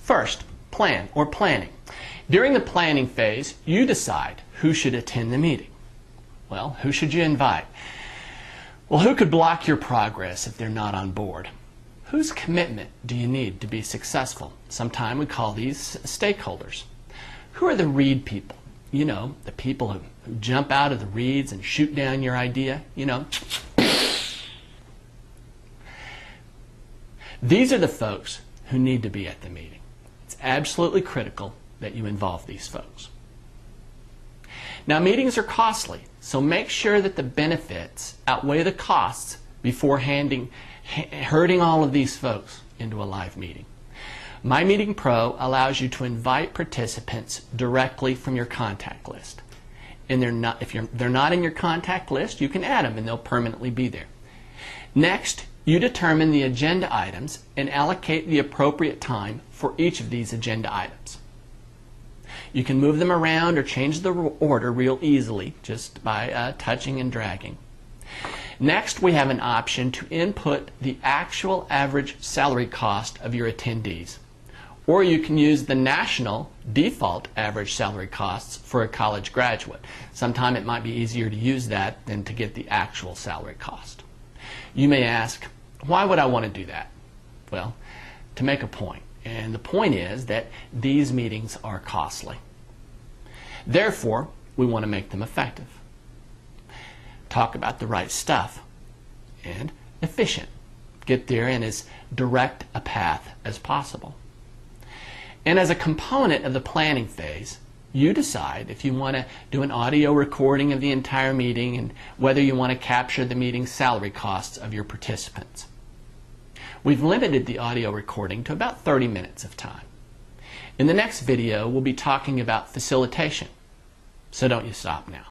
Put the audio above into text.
First, plan or planning. During the planning phase, you decide who should attend the meeting. Well, who should you invite? Well, who could block your progress if they're not on board? Whose commitment do you need to be successful? Sometimes we call these stakeholders. Who are the read people? You know, the people who jump out of the reeds and shoot down your idea, you know. These are the folks who need to be at the meeting. It's absolutely critical that you involve these folks. Now, meetings are costly, so make sure that the benefits outweigh the costs before herding all of these folks into a live meeting. MyMeetingPro allows you to invite participants directly from your contact list. And if they're not in your contact list, you can add them and they'll permanently be there. Next, you determine the agenda items and allocate the appropriate time for each of these agenda items. You can move them around or change the order real easily just by touching and dragging. Next, we have an option to input the actual average salary cost of your attendees. Or you can use the national default average salary costs for a college graduate. Sometimes it might be easier to use that than to get the actual salary cost. You may ask, why would I want to do that? Well, to make a point. And the point is that these meetings are costly. Therefore, we want to make them effective. Talk about the right stuff. And efficient. Get there in as direct a path as possible. And as a component of the planning phase, you decide if you want to do an audio recording of the entire meeting and whether you want to capture the meeting's salary costs of your participants. We've limited the audio recording to about 30 minutes of time. In the next video, we'll be talking about facilitation, so don't you stop now.